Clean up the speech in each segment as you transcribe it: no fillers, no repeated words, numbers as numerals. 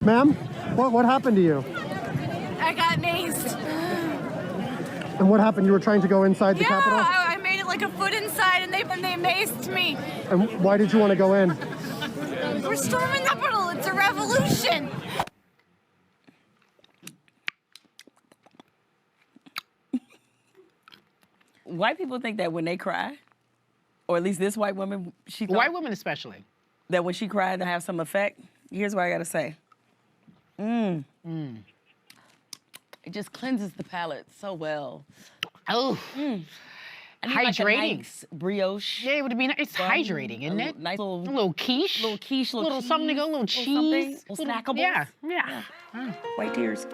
Ma'am, what happened to you? I got maced. And what happened? You were trying to go inside the Capitol? Yeah, I made it like a foot inside, and they maced me. And why did you want to go in? We're storming the Capitol. It's a revolution. White people think that when they cry, or at least this white woman, she thought White women especially. that when she cried to have some effect. Here's what I gotta say. It just cleanses the palate so well. Oh. I need like a Hydrating. nice brioche. Yeah, it would be nice. It's bun, hydrating, isn't a it? nice A little quiche. little quiche, little cheese, something to go, little cheese. something, little snackables. Yeah. White tears.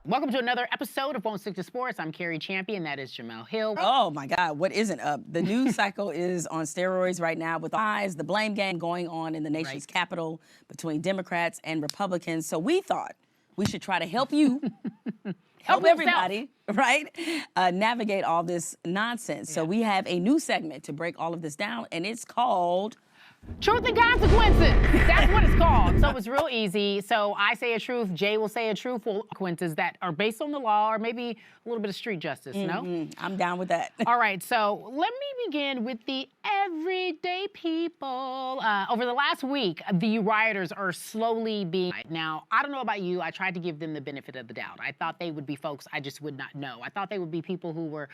Welcome to another episode of Won't Stick to Sports. I'm Cari Champion. That is Jemele Hill. Oh my God, what isn't up? The news cycle is on steroids right now with the blame game going on in the nation's capital between Democrats and Republicans. So we thought we should try to help you, help everybody, right? Navigate all this nonsense. So we have a new segment to break all of this down, and it's called Truth and Consequences. That's what it's called. So it's real easy. So I say a truth, Jay will say a truthful consequences that are based on the law or maybe a little bit of street justice, no? I'm down with that. All right, so let me begin with the everyday people. Over the last week, the rioters are slowly being... Now, I don't know about you. I tried to give them the benefit of the doubt. I thought they would be folks I just would not know. I thought they would be people who were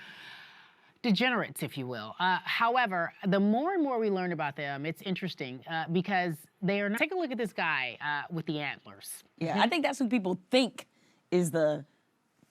degenerates, if you will. However, the more and more we learn about them, it's interesting because they are not... Take a look at this guy with the antlers. Yeah, I think that's who people think is the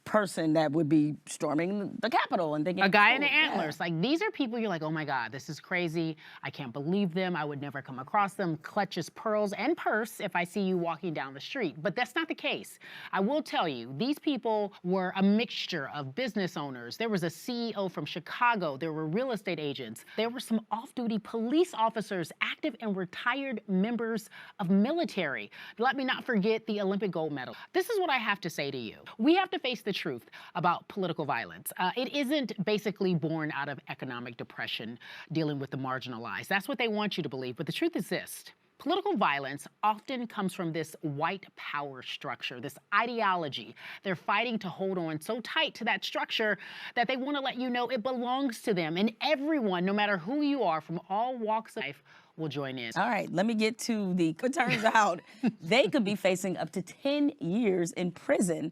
person that would be storming the Capitol and thinking... A guy in the yeah. antlers. Like, these are people you're like, oh my God, this is crazy. I can't believe them. I would never come across them. Clutches pearls and purse if I see you walking down the street. But that's not the case. I will tell you, these people were a mixture of business owners. There was a CEO from Chicago. There were real estate agents. There were some off-duty police officers, active and retired members of military. Let me not forget the Olympic gold medal. This is what I have to say to you. We have to face the truth about political violence. It isn't basically born out of economic depression, dealing with the marginalized. That's what they want you to believe, but the truth is this. Political violence often comes from this white power structure, this ideology. They're fighting to hold on so tight to that structure that they want to let you know it belongs to them. And everyone, no matter who you are, from all walks of life, will join in. All right, let me get to the... It turns out they could be facing up to 10 years in prison.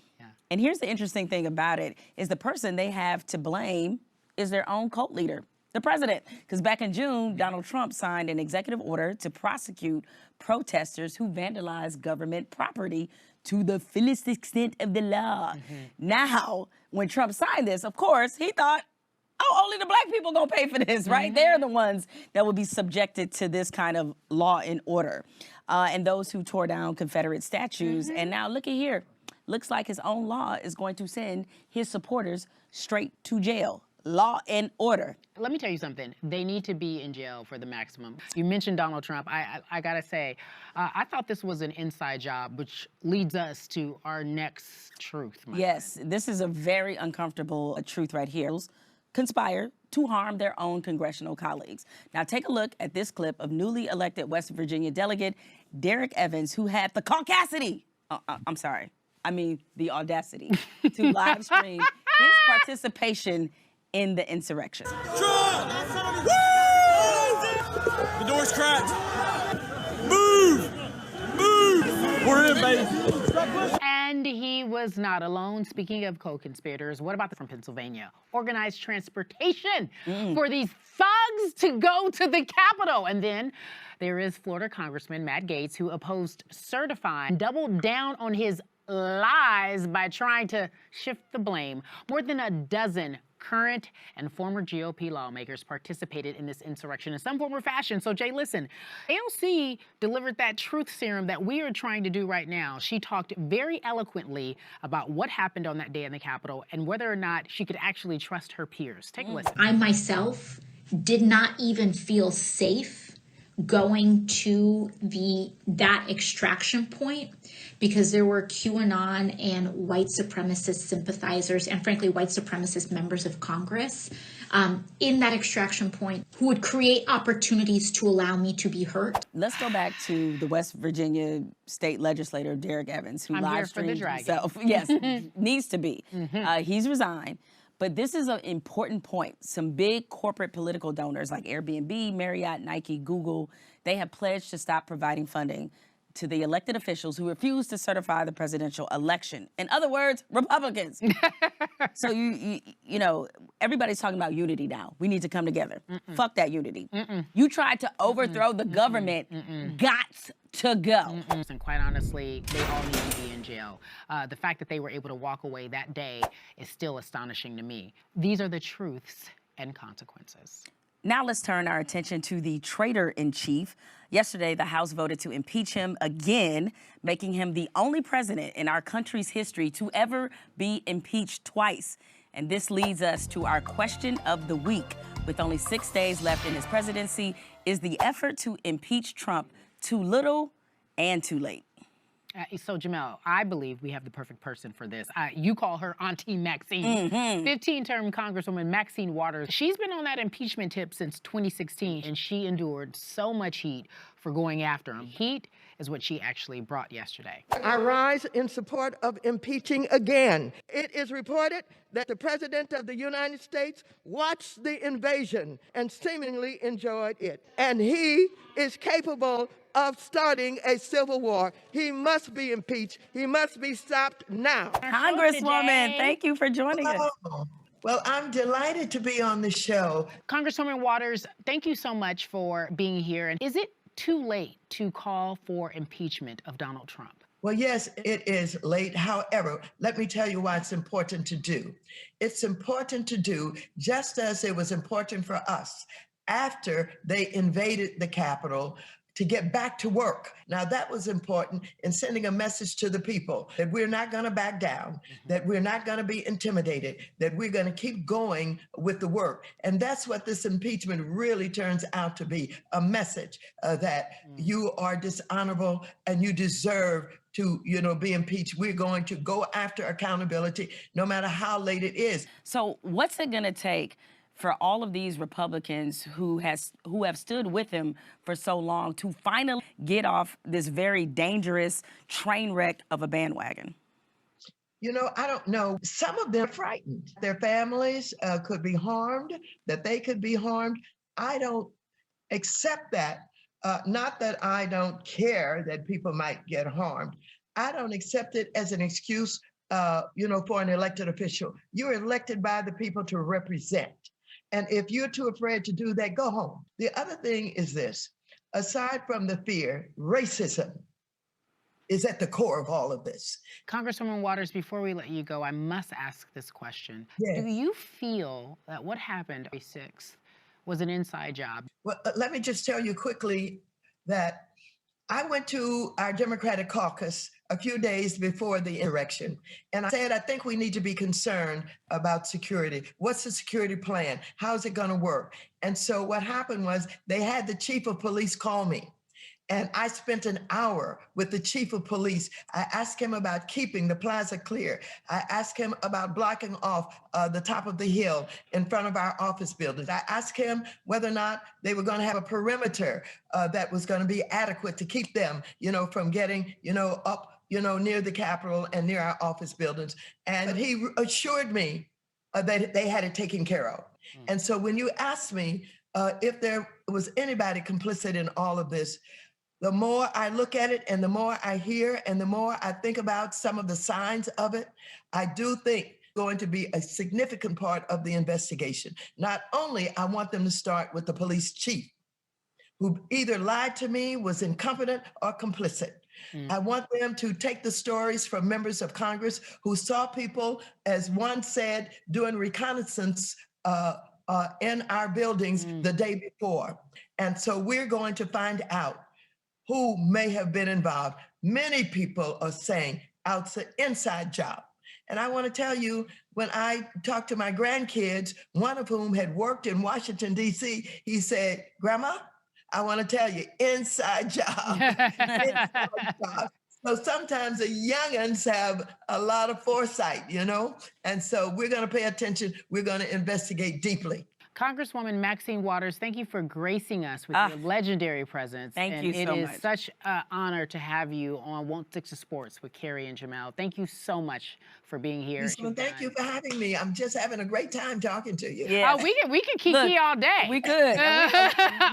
And here's the interesting thing about it, is the person they have to blame is their own cult leader, the president. Because back in June, Donald Trump signed an executive order to prosecute protesters who vandalized government property to the fullest extent of the law. Now, when Trump signed this, of course, he thought, oh, only the black people gonna pay for this, right? They're the ones that will be subjected to this kind of law and order. And those who tore down Confederate statues. And now look at here. Looks like his own law is going to send his supporters straight to jail. Law and order. Let me tell you something. They need to be in jail for the maximum. You mentioned Donald Trump. I gotta say, I thought this was an inside job, which leads us to our next truth. Yes, this is a very uncomfortable truth right here. Conspire to harm their own congressional colleagues. Now take a look at this clip of newly elected West Virginia delegate Derek Evans, who had the caucasity, I'm sorry, I mean the audacity, to live stream his participation in the insurrection. Trump! Woo! The door's cracked. Move! Move! We're in, baby. And he was not alone. Speaking of co-conspirators, what about from Pennsylvania? Organized transportation for these thugs to go to the Capitol. And then there is Florida Congressman Matt Gaetz, who opposed certifying, doubled down on his lies by trying to shift the blame. More than a dozen current and former GOP lawmakers participated in this insurrection in some form or fashion. So, Jay, listen, AOC delivered that truth serum that we are trying to do right now. She talked very eloquently about what happened on that day in the Capitol and whether or not she could actually trust her peers. Take a listen. I myself did not even feel safe going to that extraction point, because there were QAnon and white supremacist sympathizers and frankly white supremacist members of Congress in that extraction point who would create opportunities to allow me to be hurt. Let's go back to the West Virginia state legislator, Derek Evans, who live streamed himself. Yes, needs to be. He's resigned. But this is an important point. Some big corporate political donors like Airbnb, Marriott, Nike, Google, they have pledged to stop providing funding to the elected officials who refuse to certify the presidential election. In other words, Republicans. So you know, everybody's talking about unity now. We need to come together. Fuck that unity. You tried to overthrow the government. Gots to go. And quite honestly, they all need to be in jail. The fact that they were able to walk away that day is still astonishing to me. These are the truths and consequences. Now let's turn our attention to the traitor-in-chief. Yesterday, the House voted to impeach him again, making him the only president in our country's history to ever be impeached twice. And this leads us to our question of the week. With only 6 days left in his presidency, is the effort to impeach Trump too little and too late? So, Jemele, I believe we have the perfect person for this. You call her Auntie Maxine. 15-term Congresswoman Maxine Waters. She's been on that impeachment tip since 2016, and she endured so much heat for going after him. Heat is what she actually brought yesterday. I rise in support of impeaching again. It is reported that the President of the United States watched the invasion and seemingly enjoyed it. And he is capable of starting a civil war. He must be impeached. He must be stopped now. Congresswoman, thank you for joining us. Well, I'm delighted to be on the show. Congresswoman Waters, thank you so much for being here. And is it too late to call for impeachment of Donald Trump? Well, yes, it is late. However, let me tell you why it's important to do. It's important to do just as it was important for us after they invaded the Capitol to get back to work. Now, that was important in sending a message to the people that we're not going to back down, that we're not going to be intimidated, that we're going to keep going with the work. And that's what this impeachment really turns out to be, a message that you are dishonorable and you deserve to, be impeached. We're going to go after accountability no matter how late it is. So what's it going to take for all of these Republicans who have stood with him for so long to finally get off this very dangerous train wreck of a bandwagon? I don't know. Some of them are frightened. Their families could be harmed, that they could be harmed. I don't accept that. Not that I don't care that people might get harmed. I don't accept it as an excuse, for an elected official. You're elected by the people to represent. And if you're too afraid to do that, go home. The other thing is this. Aside from the fear, racism is at the core of all of this. Congresswoman Waters, before we let you go, I must ask this question. Yes. Do you feel that what happened on January 6th was an inside job? Well, let me just tell you quickly that I went to our Democratic caucus a few days before the insurrection, and I said, I think we need to be concerned about security. What's the security plan? How's it going to work? And so what happened was they had the chief of police call me. And I spent an hour with the chief of police. I asked him about keeping the plaza clear. I asked him about blocking off the top of the hill in front of our office buildings. I asked him whether or not they were going to have a perimeter that was going to be adequate to keep them, from getting, up, near the Capitol and near our office buildings. And he assured me that they had it taken care of. And so when you asked me if there was anybody complicit in all of this, the more I look at it and the more I hear and the more I think about some of the signs of it, I do think going to be a significant part of the investigation. Not only I want them to start with the police chief, who either lied to me, was incompetent, or complicit. I want them to take the stories from members of Congress who saw people, as one said, doing reconnaissance in our buildings the day before. And so we're going to find out who may have been involved. Many people are saying it's an inside job. And I want to tell you, when I talked to my grandkids, one of whom had worked in Washington, D.C., he said, Grandma, I want to tell you, inside job. Inside job. So sometimes the youngins have a lot of foresight, you know? And so we're going to pay attention. We're going to investigate deeply. Congresswoman Maxine Waters, thank you for gracing us with your legendary presence. Thank you so much. It is such an honor to have you on Won't Stick to Sports with Cari and Jemele. Thank you so much for being here. Well, thank you for having me. I'm just having a great time talking to you. Yeah. Oh, we can kiki all day. We could.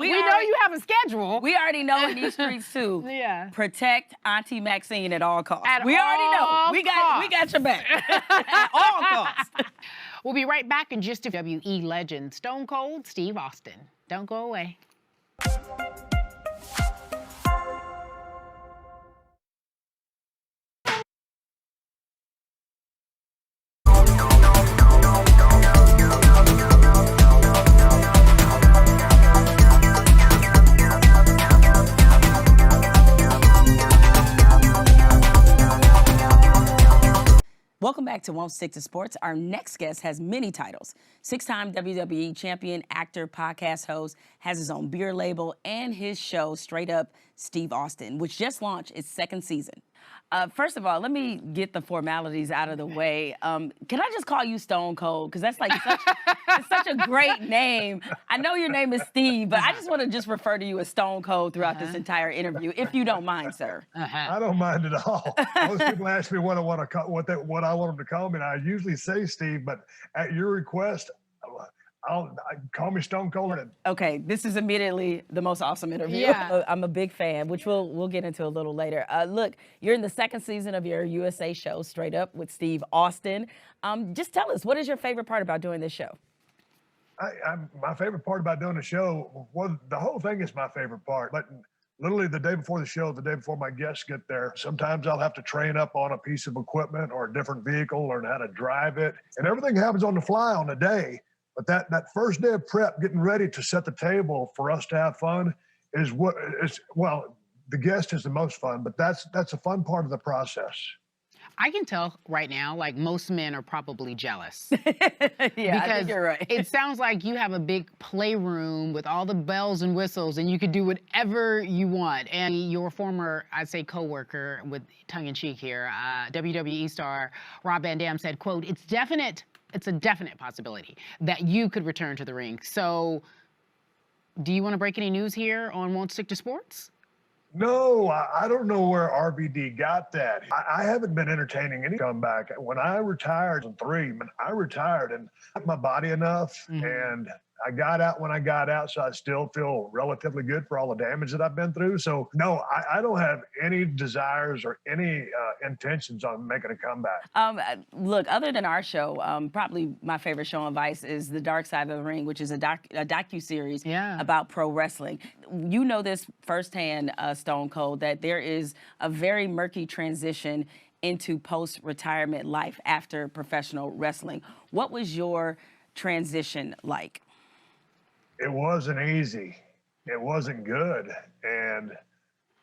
We know you have a schedule. We already know in these streets too. Yeah. Protect Auntie Maxine at all costs. We already know. We got your back at all costs. We'll be right back in just a WE legend, Stone Cold Steve Austin. Don't go away. Welcome back to Won't Stick to Sports. Our next guest has many titles. 6-time WWE champion, actor, podcast host, has his own beer label, and his show, Straight Up Steve Austin, which just launched its 2nd season. First of all, let me get the formalities out of the way. Can I just call you Stone Cold? Because that's like it's such a great name. I know your name is Steve, but I just want to just refer to you as Stone Cold throughout this entire interview, if you don't mind, sir. I don't mind at all. Most people ask me what I want them to call me, and I usually say Steve, but at your request, call me Stone Cold. Okay, this is immediately the most awesome interview. Yeah. I'm a big fan, which we'll get into a little later. Look, you're in the 2nd season of your USA show, Straight Up with Steve Austin. Just tell us, what is your favorite part about doing this show? My favorite part about doing the show, well, the whole thing is my favorite part, but literally the day before the show, the day before my guests get there, sometimes I'll have to train up on a piece of equipment or a different vehicle, learn how to drive it, and everything happens on the fly on the day. But that first day of prep, getting ready to set the table for us to have fun is the guest is the most fun, but that's a fun part of the process. I can tell right now, like most men are probably jealous. Yeah, I think you're right. It sounds like you have a big playroom with all the bells and whistles, and you could do whatever you want. And your former, I'd say, coworker, with tongue-in-cheek here, WWE star Rob Van Dam said, quote, it's a definite possibility that you could return to the ring. So do you want to break any news here on Won't Stick to Sports? No, I don't know where RVD got that. I haven't been entertaining any comeback. When I retired in 3, I retired and I got my body enough, and I got out when I got out, so I still feel relatively good for all the damage that I've been through. So no, I don't have any desires or any intentions on making a comeback. Look, other than our show, probably my favorite show on Vice is The Dark Side of the Ring, which is a docuseries about pro wrestling. You know this firsthand, Stone Cold, that there is a very murky transition into post-retirement life after professional wrestling. What was your transition like? It wasn't easy. It wasn't good. And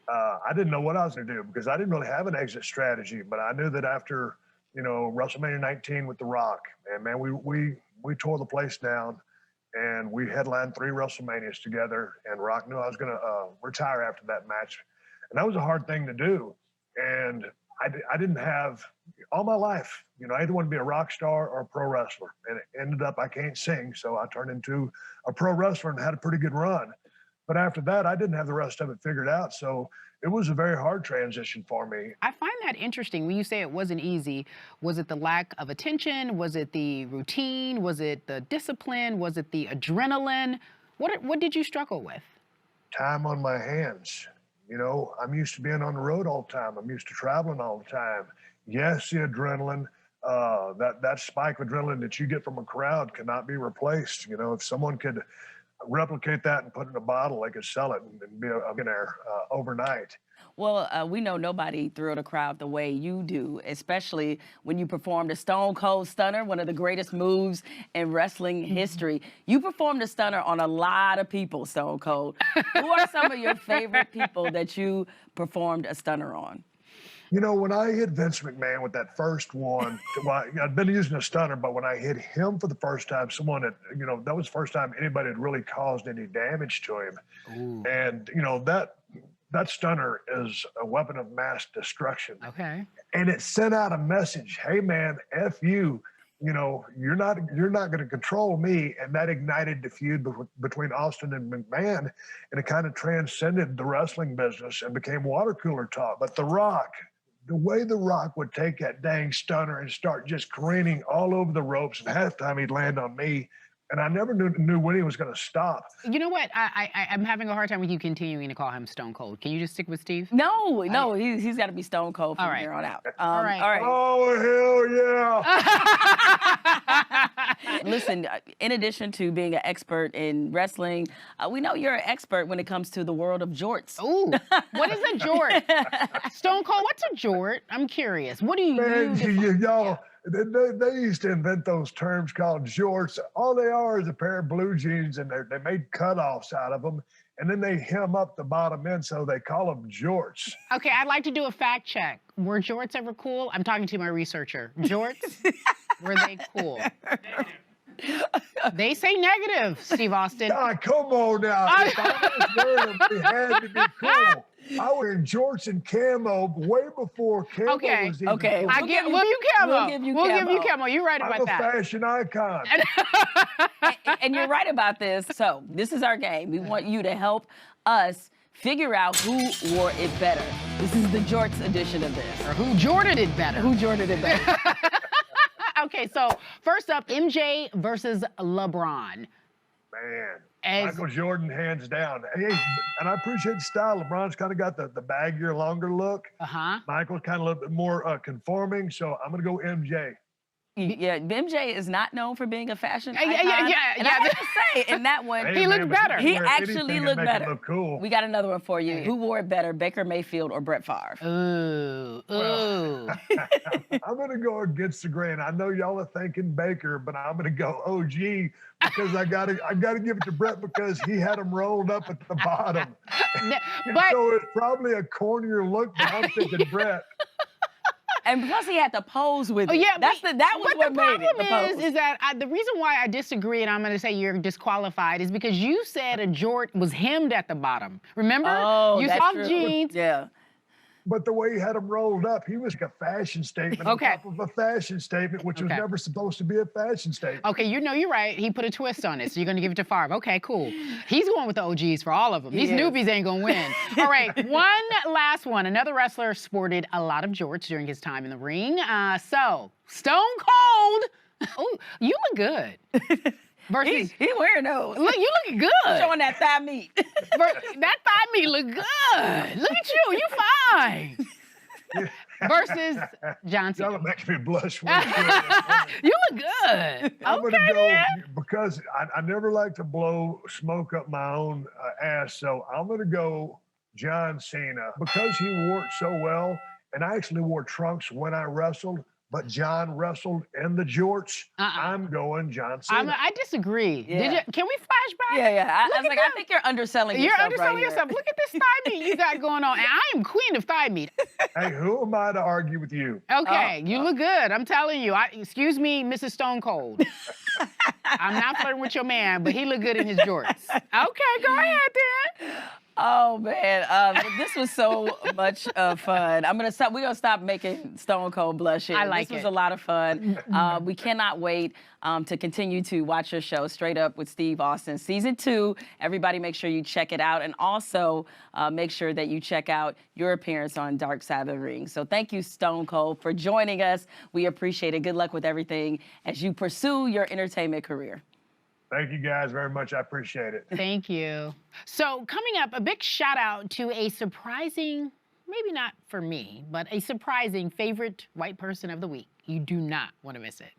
I didn't know what I was going to do because I didn't really have an exit strategy. But I knew that after, WrestleMania 19 with The Rock, and man, we tore the place down, and we headlined 3 WrestleManias together. And Rock knew I was going to retire after that match, and that was a hard thing to do. And I didn't have all my life, I either want to be a rock star or a pro wrestler, and it ended up I can't sing, so I turned into a pro wrestler and had a pretty good run. But after that, I didn't have the rest of it figured out, so it was a very hard transition for me. I find that interesting. When you say it wasn't easy, was it the lack of attention? Was it the routine? Was it the discipline? Was it the adrenaline? What did you struggle with? Time on my hands. I'm used to being on the road all the time. I'm used to traveling all the time. Yes, the adrenaline, that spike of adrenaline that you get from a crowd cannot be replaced. If someone could replicate that and put it in a bottle, they could sell it and be a millionaire overnight. Well, we know nobody thrilled a crowd the way you do, especially when you performed a Stone Cold Stunner, one of the greatest moves in wrestling history. You performed a stunner on a lot of people, Stone Cold. Who are some of your favorite people that you performed a stunner on? You know, when I hit Vince McMahon with that first one, well, I'd been using a stunner, but when I hit him for the first time, someone that, you know, that was the first time anybody had really caused any damage to him. Ooh. And, you know, that stunner is a weapon of mass destruction. Okay. And it sent out a message, hey man, F you. You know, you're not going to control me. And that ignited the feud between Austin and McMahon, and it kind of transcended the wrestling business and became water cooler talk. But The Rock, the way The Rock would take that dang stunner and start just careening all over the ropes, and halftime he'd land on me, and I never knew when he was going to stop. You know what? I'm having a hard time with you continuing to call him Stone Cold. Can you just stick with Steve? No, he's got to be Stone Cold from here on out. All right. Oh, hell yeah. Listen, in addition to being an expert in wrestling, we know you're an expert when it comes to the world of jorts. Ooh, what is a jort? Stone Cold, what's a jort? I'm curious. What do you use? Y'all, they used to invent those terms called jorts. All they are is a pair of blue jeans, and they made cutoffs out of them, and then they hem up the bottom end, so they call them jorts. Okay, I'd like to do a fact check. Were jorts ever cool? I'm talking to my researcher. Jorts, were they cool? They say negative, Steve Austin. God, come on now. If I was wearing them, they had to be cool. I was in jorts and camo way before camo was even cool. We'll give you camo. We'll give you camo. You're right about that. I'm a fashion icon. And you're right about this. So this is our game. We want you to help us figure out who wore it better. This is the jorts edition of this. Or who jorted it better. Who jorted it better. Okay, so first up, MJ versus LeBron. Man, Michael Jordan, hands down. Hey, and I appreciate the style. LeBron's kind of got the baggier, longer look. Michael's kind of a little bit more conforming, so I'm going to go MJ. Yeah, MJ is not known for being a fashion icon. Yeah. And I have to say, in that one, he looked better. He actually looked better. Look cool. We got another one for you. Who wore it better, Baker Mayfield or Brett Favre? Ooh. I'm going to go against the grain. I know y'all are thinking Baker, but I'm going to go OG because I got to give it to Brett because he had them rolled up at the bottom. So it's probably a cornier look, but I'm thinking Brett. And plus, he had to pose with it. Yeah, that was what made it. The problem is that the reason why I disagree, and I'm going to say you're disqualified, is because you said a jort was hemmed at the bottom. Remember? Oh, you that's saw true. jeans. Yeah. But the way he had them rolled up, he was like a fashion statement on top of a fashion statement, which was never supposed to be a fashion statement. Okay, you know you're right. He put a twist on it, so you're going to give it to Favre. Okay, cool. He's going with the OGs for all of them. These newbies ain't going to win. All right, one last one. Another wrestler sported a lot of jorts during his time in the ring. So, Stone Cold. Oh, you look good. Versus, he wearing those. Look, you look good. Showing that thigh meat. That thigh meat look good. Look at you, you fine. Versus Johnson. That'll make me blush. You look good. I'm going to go because I never like to blow smoke up my own ass, so I'm going to go John Cena because he wore it so well, and I actually wore trunks when I wrestled. But John wrestled in the jorts. I'm going John Cena. I disagree. Yeah. Can we flashback? Yeah. I was like, I think you're underselling yourself. You're underselling yourself. Look at this thigh meat you got going on. And I am queen of thigh meat. Hey, who am I to argue with you? Okay, you look good. I'm telling you. Excuse me, Mrs. Stone Cold. I'm not flirting with your man, but he looked good in his jorts. Okay, go ahead then. Oh man, this was so much fun. We're gonna stop making Stone Cold blush here. I like This was a lot of fun. We cannot wait to continue to watch your show, Straight Up with Steve Austin, season 2. Everybody, make sure you check it out, and also make sure that you check out your appearance on Dark Side of the Ring. So thank you, Stone Cold, for joining us. We appreciate it. Good luck with everything as you pursue your entertainment career. Thank you guys very much. I appreciate it. Thank you. So coming up, a big shout out to a surprising, maybe not for me, but a surprising favorite white person of the week. You do not want to miss it.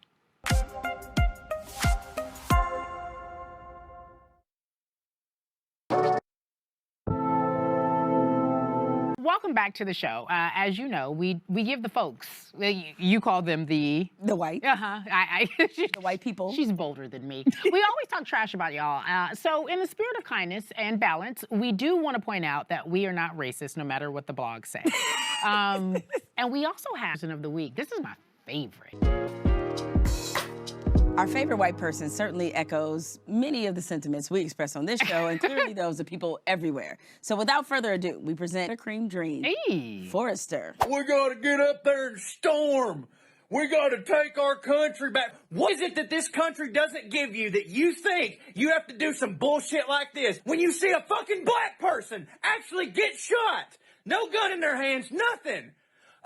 Welcome back to the show. As you know, we give the folks, you call them the white. The white people. She's bolder than me. We always talk trash about y'all. So in the spirit of kindness and balance, we do want to point out that we are not racist, no matter what the blogs say. And we also have person of the week. This is my favorite. Our favorite white person certainly echoes many of the sentiments we express on this show, and clearly those of people everywhere. So without further ado, we present a cream dream, Forrester. We gotta get up there and storm. We gotta take our country back. What is it that this country doesn't give you that you think you have to do some bullshit like this? When you see a fucking black person actually get shot, no gun in their hands, nothing.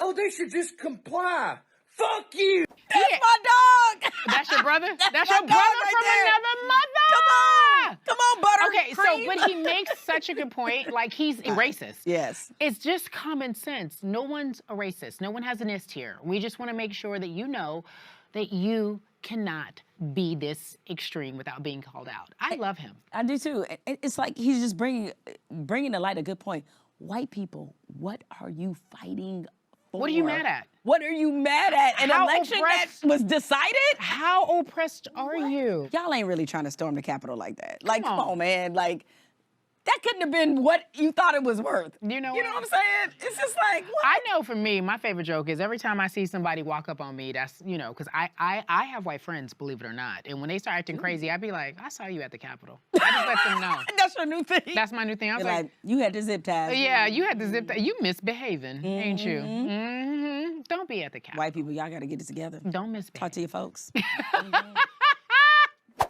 Oh, they should just comply. Fuck you. That's my dog. That's your brother? That's my your dog brother right from there. another mother. Come on, butter. Okay, so, but he makes such a good point. Like, he's a racist. Yes. It's just common sense. No one's a racist. No one has an ist here. We just want to make sure that you know that you cannot be this extreme without being called out. I love him. I do too. It's like he's just bringing to light a good point. White people, what are you fighting for? What are you mad at? What are you mad at? An election that was decided? How oppressed are you? Y'all ain't really trying to storm the Capitol like that. Like, come on, man. Like, that couldn't have been what you thought it was worth. You know what I'm saying? It's just like, what? I know for me, my favorite joke is every time I see somebody walk up on me, that's, you know, because I have white friends, believe it or not. And when they start acting crazy, I'd be like, I saw you at the Capitol. I just let them know. That's your new thing? That's my new thing. I was like, you had the zip ties. Yeah, you had the zip ties. You misbehaving, ain't you? Mm-hmm. Don't be at the Capitol. White people, y'all got to get it together. Don't misbehave. Talk to your folks.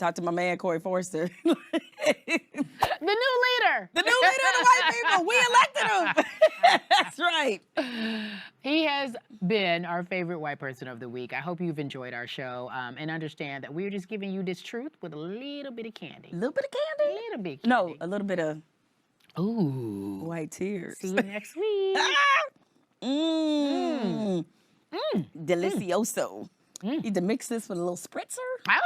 Talk to my man, Corey Forrester. The new leader. The new leader of the white people. We elected him. That's right. He has been our favorite white person of the week. I hope you've enjoyed our show and understand that we're just giving you this truth with a little bit of candy. A little bit of candy? A little bit. No, a little bit of white tears. See you next week. Delicioso. Need to mix this with a little spritzer. A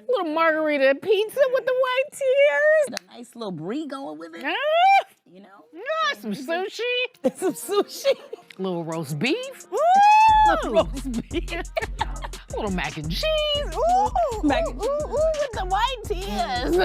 little margarita pizza with the white tears. A nice little brie going with it. You know? Some sushi. Some sushi. A little roast beef. Little roast beef. A little mac and cheese. Mac and cheese. With the white tears.